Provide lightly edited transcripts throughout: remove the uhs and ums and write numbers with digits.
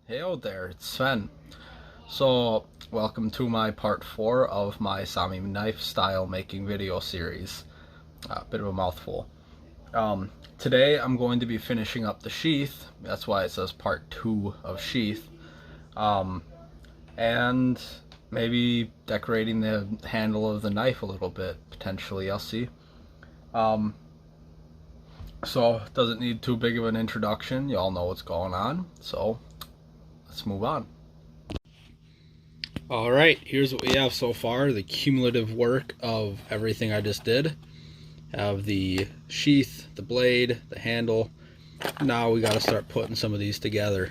Heyo there, it's Sven. So, welcome to my part 4 of my saami knife style making video series. A bit of a mouthful. Today I'm going to be finishing up the sheath, that's why it says part 2 of sheath, and maybe decorating the handle of the knife a little bit, potentially, I'll see. So, it doesn't need too big of an introduction, you all know what's going on, so let's move on. Alright, here's what we have so far, the cumulative work of everything I just did. Have the sheath, the blade, the handle. Now we got to start putting some of these together.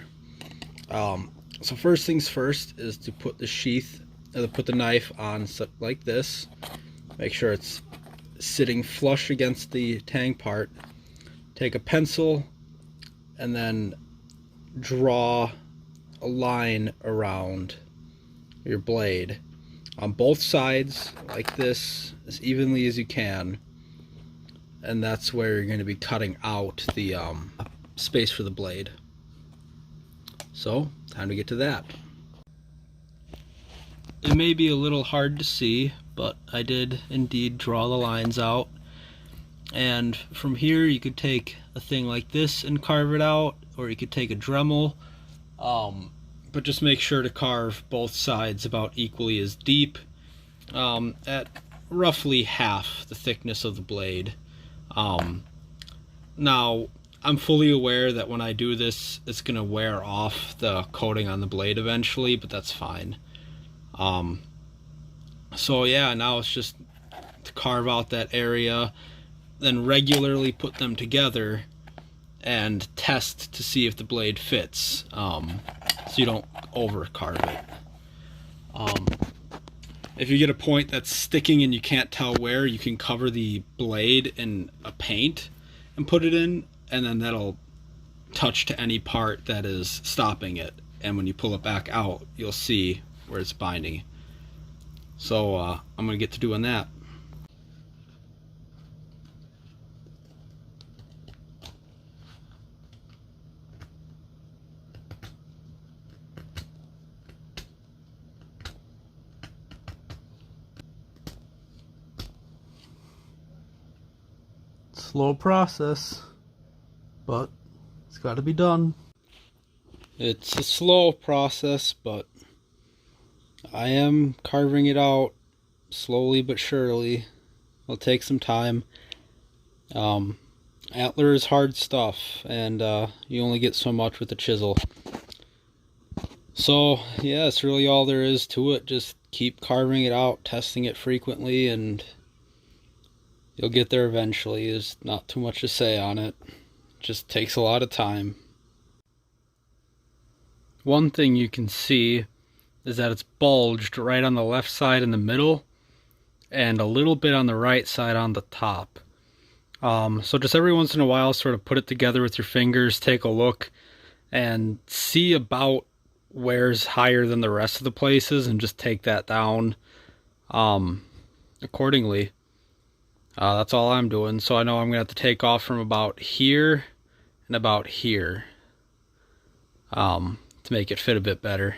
So first things first is to put the sheath, put the knife on like this. Make sure it's sitting flush against the tang part. Take a pencil and then draw a line around your blade on both sides like this, as evenly as you can, and that's where you're going to be cutting out the space for the blade. So time to get to that. It may be a little hard to see, but I did indeed draw the lines out, and from here you could take a thing like this and carve it out, or you could take a Dremel, but just make sure to carve both sides about equally as deep, at roughly half the thickness of the blade. Now, I'm fully aware that when I do this, it's going to wear off the coating on the blade eventually, but that's fine. So yeah, now it's just to carve out that area, then regularly put them together and test to see if the blade fits, so you don't over carve it. If you get a point that's sticking and you can't tell where, you can cover the blade in a paint and put it in, and then that'll touch to any part that is stopping it, and when you pull it back out you'll see where it's binding. So I'm gonna get to doing that. Slow process, but it's got to be done. It's a slow process, but I am carving it out slowly but surely. It'll take some time. Antler is hard stuff, and you only get so much with the chisel. So yeah, that's really all there is to it. Just keep carving it out, testing it frequently, and you'll get there eventually. There's not too much to say on it. It just takes a lot of time. One thing you can see is that it's bulged right on the left side in the middle and a little bit on the right side on the top. So just every once in a while sort of put it together with your fingers, take a look, and see about where's higher than the rest of the places, and just take that down accordingly. That's all I'm doing. So I know I'm going to have to take off from about here and about here to make it fit a bit better.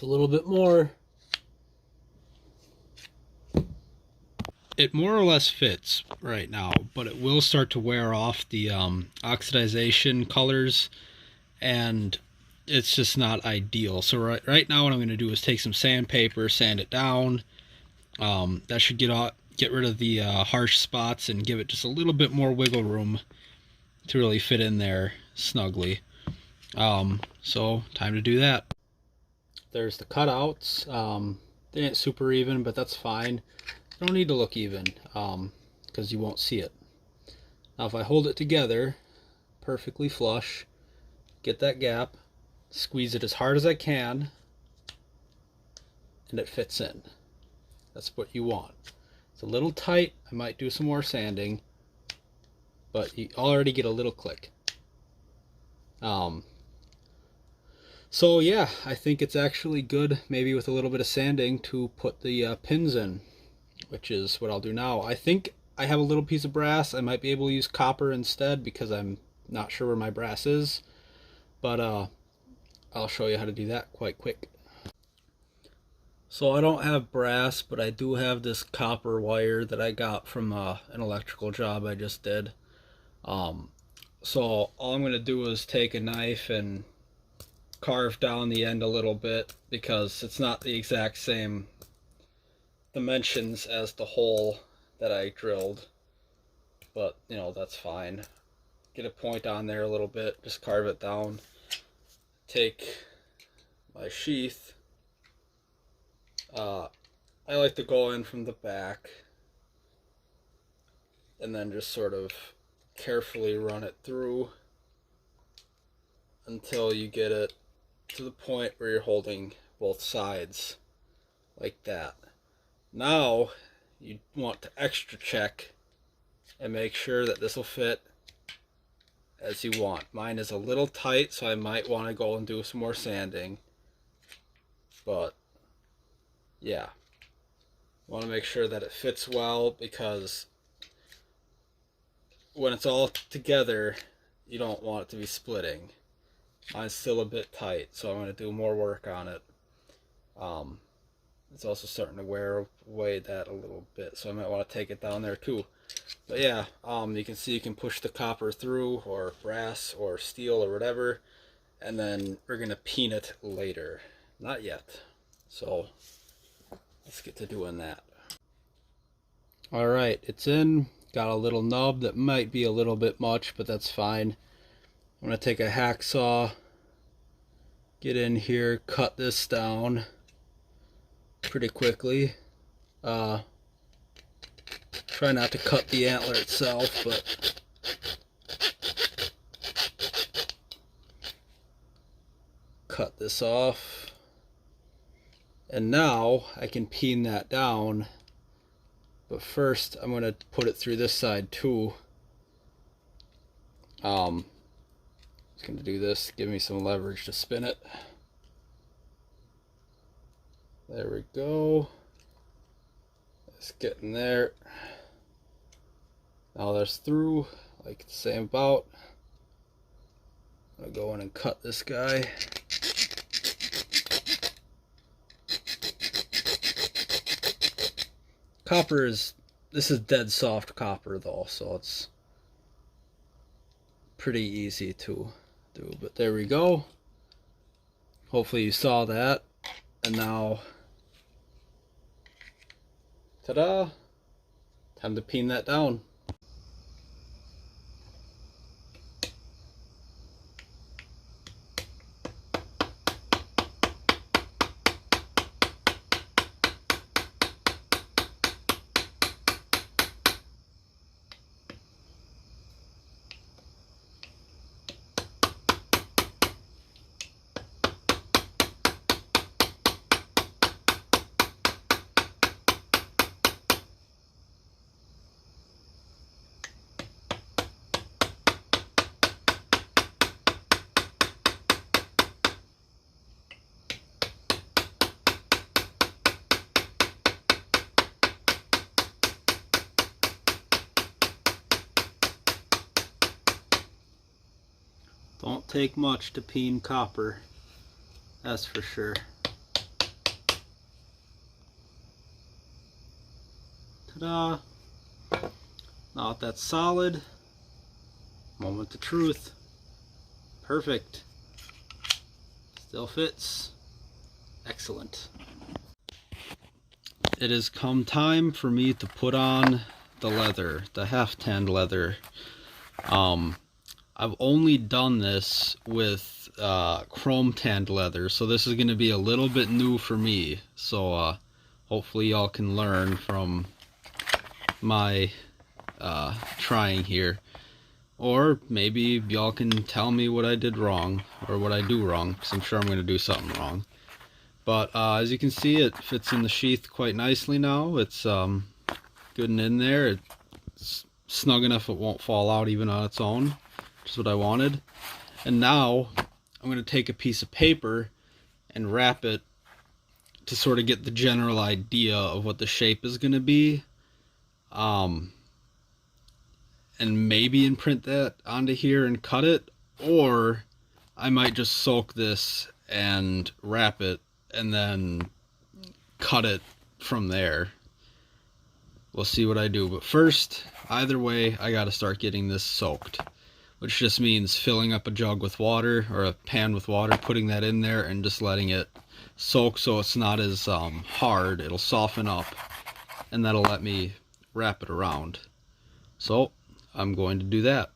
a little bit more. It more or less fits right now, but it will start to wear off the oxidization colors, and it's just not ideal. So right now what I'm going to do is take some sandpaper, sand it down. That should get rid of the harsh spots and give it just a little bit more wiggle room to really fit in there snugly. So time to do that. There's the cutouts. They ain't super even, but that's fine. They don't need to look even because you won't see it. Now if I hold it together perfectly flush, get that gap, squeeze it as hard as I can, and it fits in. That's what you want. It's a little tight. I might do some more sanding, but you already get a little click. So yeah, I think it's actually good, maybe with a little bit of sanding, to put the pins in, which is what I'll do now. I think I have a little piece of brass. I might be able to use copper instead because I'm not sure where my brass is, but I'll show you how to do that quite quick. So I don't have brass, but I do have this copper wire that I got from an electrical job I just did. So all I'm going to do is take a knife and carve down the end a little bit, because it's not the exact same dimensions as the hole that I drilled, but you know, that's fine. Get a point on there a little bit, just carve it down. Take my sheath. I like to go in from the back and then just sort of carefully run it through until you get it to the point where you're holding both sides like that. Now you want to extra check and make sure that this will fit as you want. Mine is a little tight, so I might want to go and do some more sanding, but yeah, want to make sure that it fits well, because when it's all together you don't want it to be splitting. Mine's still a bit tight, so I'm going to do more work on it. It's also starting to wear away that a little bit, so I might want to take it down there too. But yeah, you can see you can push the copper through, or brass or steel or whatever, and then we're going to peen it later. Not yet. So let's get to doing that. Alright, it's in. Got a little nub that might be a little bit much, but that's fine. I'm going to take a hacksaw, get in here, cut this down pretty quickly. Try not to cut the antler itself, but cut this off. And now I can peen that down, but first I'm going to put it through this side too. Just going to do this, give me some leverage to spin it. There we go. It's getting there. Now that's through, like the same about. I'm going to go in and cut this guy. Copper is, this is dead soft copper though, so it's pretty easy to do. But there we go. Hopefully you saw that. And now, ta-da! Time to peen that down. Don't take much to peen copper, that's for sure. Ta-da! Now that that's solid, moment of truth. Perfect. Still fits. Excellent. It has come time for me to put on the leather, the half-tanned leather. I've only done this with chrome tanned leather, so this is going to be a little bit new for me. So hopefully y'all can learn from my trying here. Or maybe y'all can tell me what I did wrong, or what I do wrong, because I'm sure I'm going to do something wrong. But as you can see, it fits in the sheath quite nicely now. It's good and in there. It's snug enough it won't fall out even on its own, which is what I wanted. And now I'm going to take a piece of paper and wrap it to sort of get the general idea of what the shape is going to be. And maybe imprint that onto here and cut it, or I might just soak this and wrap it and then cut it from there. We'll see what I do, but first, either way, I gotta start getting this soaked, which just means filling up a jug with water, or a pan with water, putting that in there and just letting it soak so it's not as hard. It'll soften up, and that'll let me wrap it around. So I'm going to do that.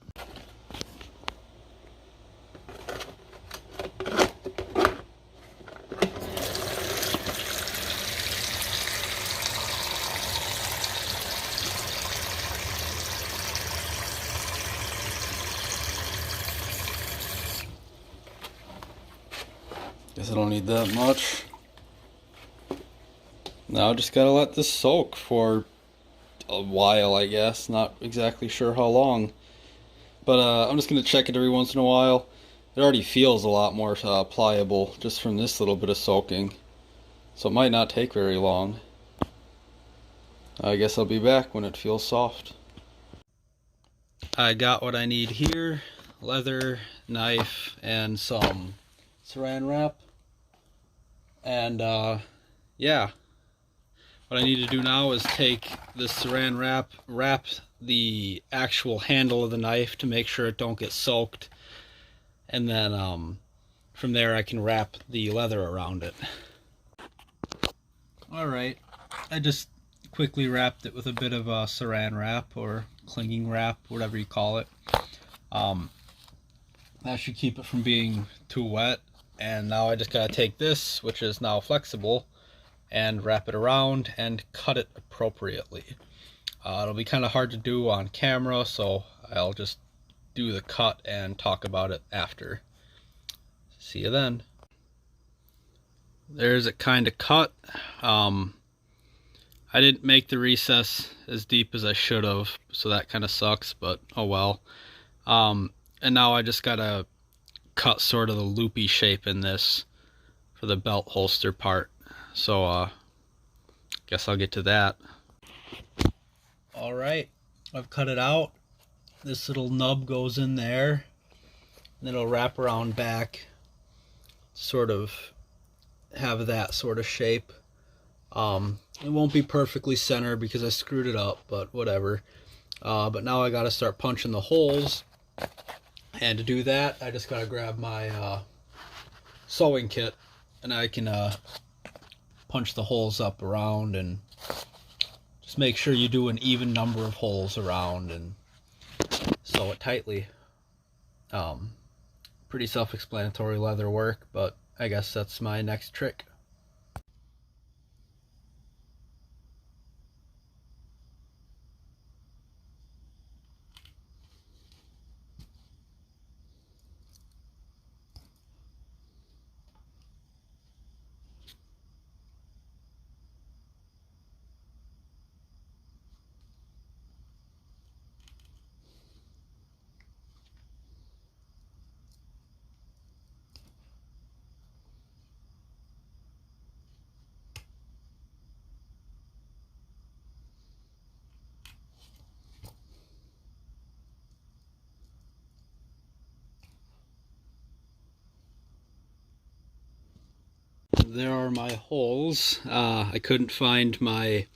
Guess I don't need that much. Now just gotta let this soak for a while, I guess. Not exactly sure how long. But I'm just gonna check it every once in a while. It already feels a lot more pliable just from this little bit of soaking. So it might not take very long. I guess I'll be back when it feels soft. I got what I need here. Leather, knife, and some saran wrap. And yeah, what I need to do now is take this saran wrap the actual handle of the knife to make sure it don't get soaked, and then from there I can wrap the leather around it. Alright, I just quickly wrapped it with a bit of saran wrap or clinging wrap, whatever you call it. That should keep it from being too wet. And now I just gotta take this, which is now flexible, and wrap it around and cut it appropriately. It'll be kind of hard to do on camera, so I'll just do the cut and talk about it after. See you then. There's it kind of cut. I didn't make the recess as deep as I should have, so that kind of sucks, but oh well. And now I just gotta cut sort of the loopy shape in this for the belt holster part. So guess I'll get to that. Alright, I've cut it out. This little nub goes in there, and it'll wrap around back, sort of have that sort of shape. It won't be perfectly centered because I screwed it up, but whatever. But now I gotta start punching the holes. And to do that, I just gotta grab my sewing kit, and I can punch the holes up around, and just make sure you do an even number of holes around and sew it tightly. Pretty self-explanatory leather work, but I guess that's my next trick. There are my holes. I couldn't find my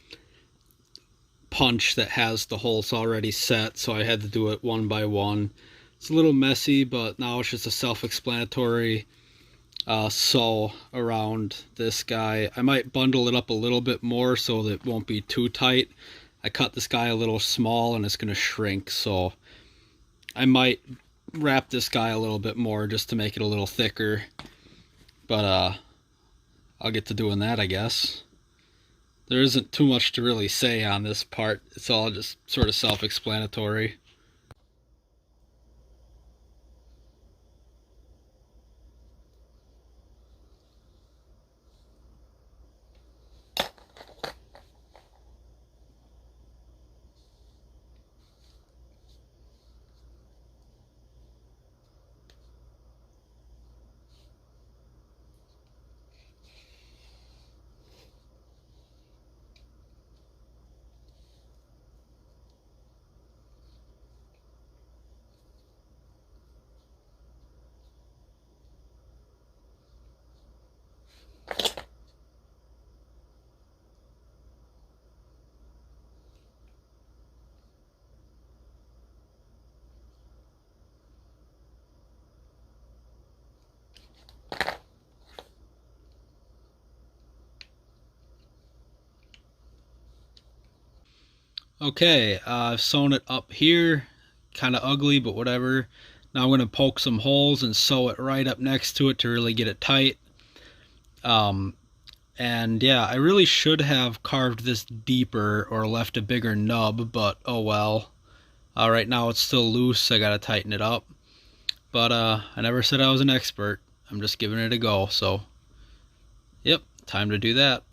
punch that has the holes already set, so I had to do it one by one. It's a little messy, but now it's just a self-explanatory sew around this guy. I might bundle it up a little bit more so that it won't be too tight. I cut this guy a little small and it's going to shrink, so I might wrap this guy a little bit more just to make it a little thicker. But I'll get to doing that, I guess. There isn't too much to really say on this part. It's all just sort of self-explanatory. Okay, I've sewn it up here. Kind of ugly, but whatever. Now I'm going to poke some holes and sew it right up next to it to really get it tight. And yeah, I really should have carved this deeper or left a bigger nub, but oh well. Right now it's still loose, I gotta tighten it up. But I never said I was an expert. I'm just giving it a go, so yep, time to do that.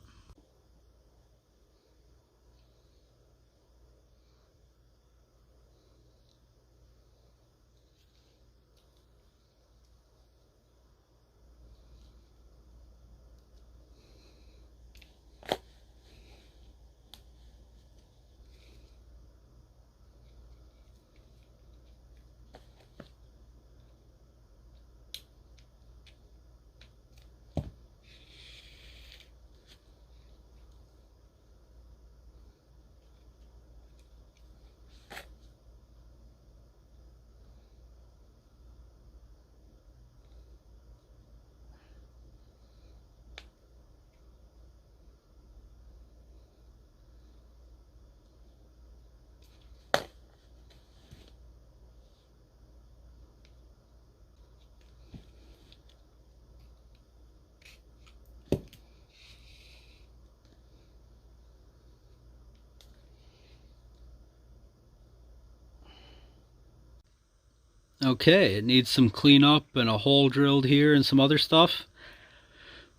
Okay, it needs some cleanup and a hole drilled here and some other stuff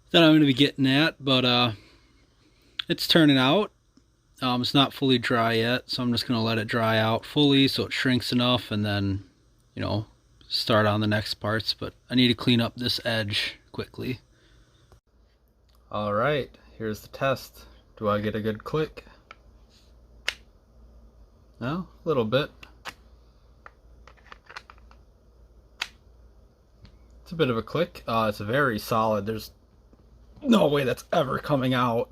that I'm going to be getting at, but it's turning out. It's not fully dry yet, so I'm just going to let it dry out fully so it shrinks enough and then, you know, start on the next parts. But I need to clean up this edge quickly. Alright, here's the test. Do I get a good click? No, a little bit. It's a bit of a click. It's very solid. There's no way that's ever coming out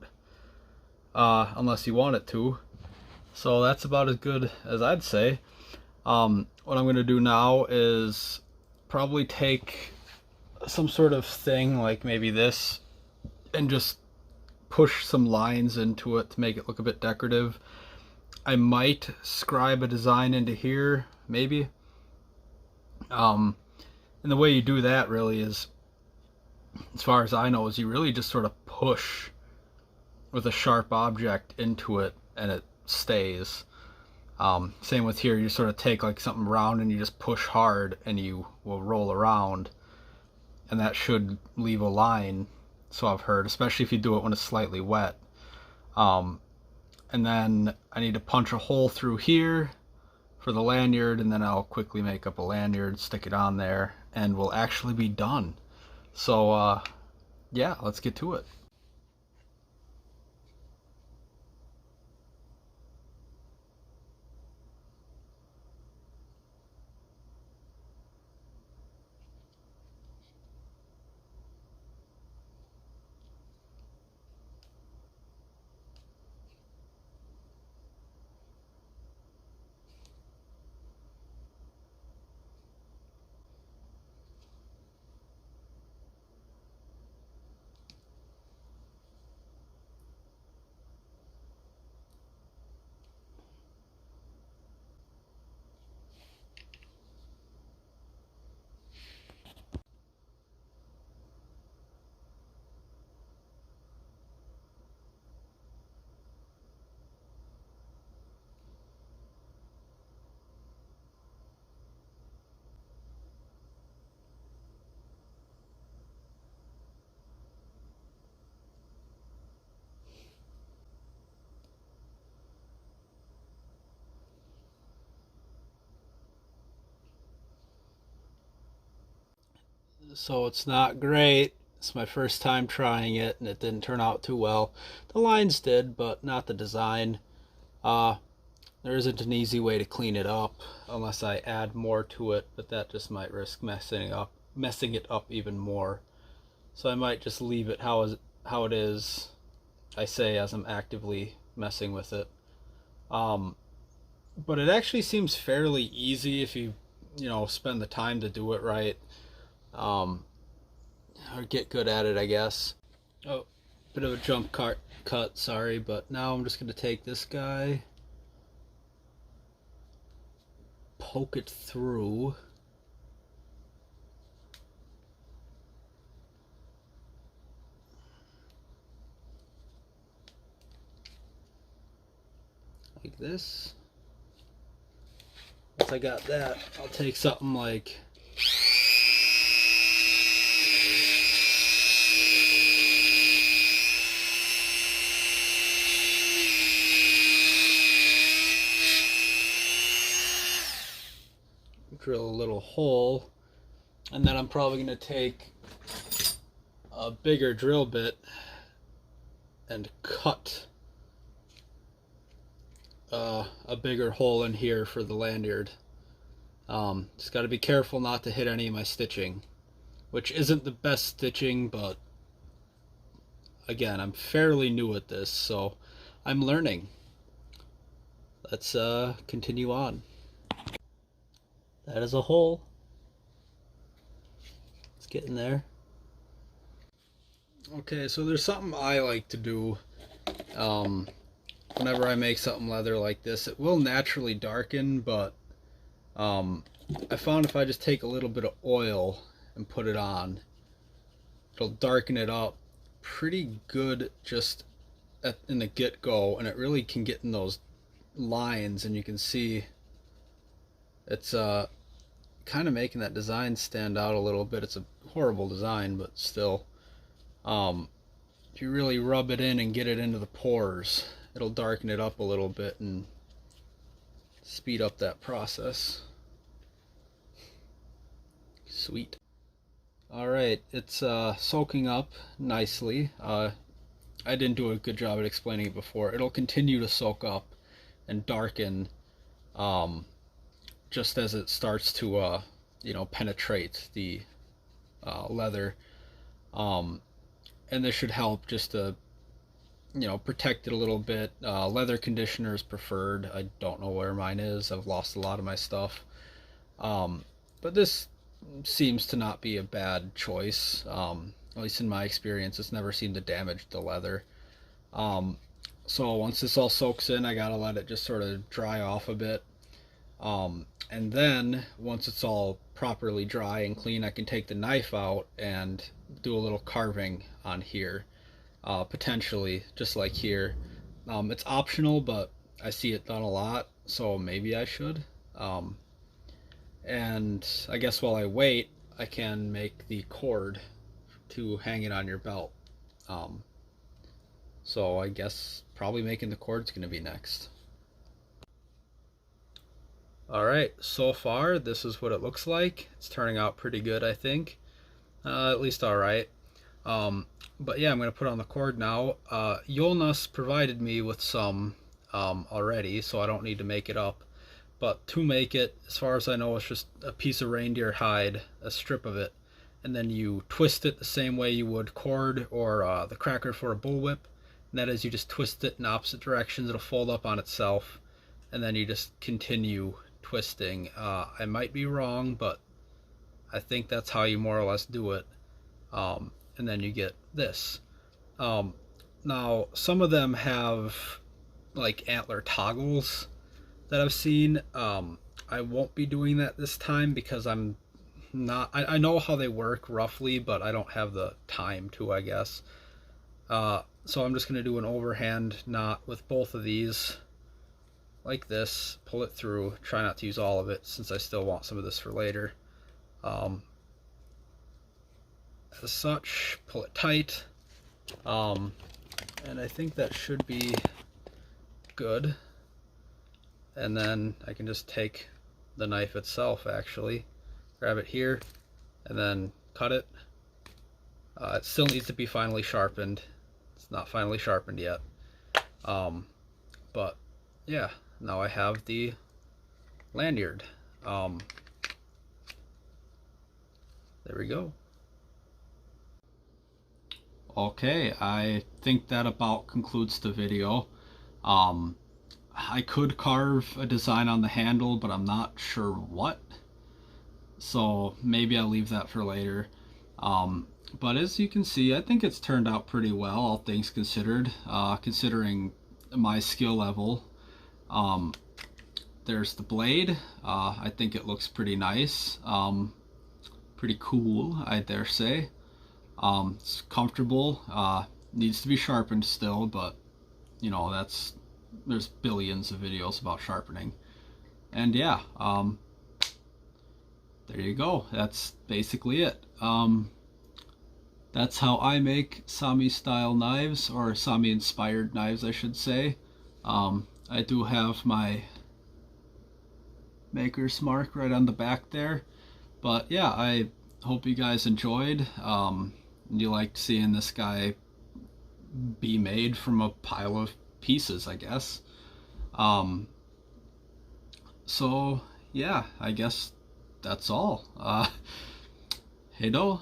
unless you want it to. So that's about as good as I'd say. What I'm going to do now is probably take some sort of thing like maybe this and just push some lines into it to make it look a bit decorative. I might scribe a design into here, maybe. And the way you do that really is, as far as I know, is you really just sort of push with a sharp object into it and it stays. Same with here, you sort of take like something round and you just push hard and you will roll around, and that should leave a line, so I've heard, especially if you do it when it's slightly wet. And then I need to punch a hole through here for the lanyard, and then I'll quickly make up a lanyard, stick it on there, and we'll actually be done. So yeah, let's get to it. So it's not great. It's my first time trying it, and it didn't turn out too well. The lines did, but not the design. Uh, there isn't an easy way to clean it up unless I add more to it, but that just might risk messing it up even more. So I might just leave it how it is. I say as I'm actively messing with it. Um, but it actually seems fairly easy if you spend the time to do it right. Um, or get good at it, I guess. Oh, bit of a cut, sorry, but now I'm just gonna take this guy, poke it through. Like this. Once I got that, I'll take something like drill a little hole, and then I'm probably gonna take a bigger drill bit and cut a bigger hole in here for the lanyard. Just got to be careful not to hit any of my stitching, which isn't the best stitching, but again, I'm fairly new at this, so I'm learning. Let's continue on. That is a hole. It's getting there. Okay, so there's something I like to do whenever I make something leather like this. It will naturally darken, but I found if I just take a little bit of oil and put it on, it'll darken it up pretty good just in the get-go, and it really can get in those lines, and you can see it's kind of making that design stand out a little bit. It's a horrible design, but still, if you really rub it in and get it into the pores, it'll darken it up a little bit and speed up that process. Sweet. Alright, it's soaking up nicely. I didn't do a good job at explaining it before. It'll continue to soak up and darken just as it starts to penetrate the leather. And this should help just to protect it a little bit. Leather conditioner is preferred. I don't know where mine is. I've lost a lot of my stuff. But this seems to not be a bad choice. At least in my experience, it's never seemed to damage the leather. So once this all soaks in, I gotta let it just sort of dry off a bit. And then once it's all properly dry and clean, I can take the knife out and do a little carving on here, potentially just like here. It's optional, but I see it done a lot, so maybe I should. And I guess while I wait, I can make the cord to hang it on your belt. So I guess probably making the cord's gonna be next. Alright, so far this is what it looks like. It's turning out pretty good, I think. At least alright. But yeah, I'm going to put on the cord now. Jonas provided me with some already, so I don't need to make it up. But to make it, as far as I know, it's just a piece of reindeer hide, a strip of it, and then you twist it the same way you would cord or the cracker for a bullwhip. And that is, you just twist it in opposite directions, it'll fold up on itself, and then you just continue twisting. I might be wrong, but I think that's how you more or less do it. And then you get this. Now, some of them have like antler toggles that I've seen. I won't be doing that this time because I'm not. I know how they work roughly, but I don't have the time to, I guess. So I'm just going to do an overhand knot with both of these, like this. Pull it through. Try not to use all of it since I still want some of this for later. As such, pull it tight, and I think that should be good. And then I can just take the knife itself, actually grab it here and then cut it. It still needs to be finely sharpened. It's not finely sharpened yet. But yeah, now I have the lanyard. There we go. Okay, I think that about concludes the video. I could carve a design on the handle, but I'm not sure what. So maybe I'll leave that for later. But as you can see, I think it's turned out pretty well, all things considered, considering my skill level. There's the blade. I think it looks pretty nice. Pretty cool, I dare say. It's comfortable. Needs to be sharpened still, but you know, there's billions of videos about sharpening. And yeah, there you go. That's basically it. That's how I make saami style knives, or saami inspired knives I should say. I do have my maker's mark right on the back there. But yeah, I hope you guys enjoyed. You liked seeing this guy be made from a pile of pieces, I guess. So yeah, I guess that's all. Hej då!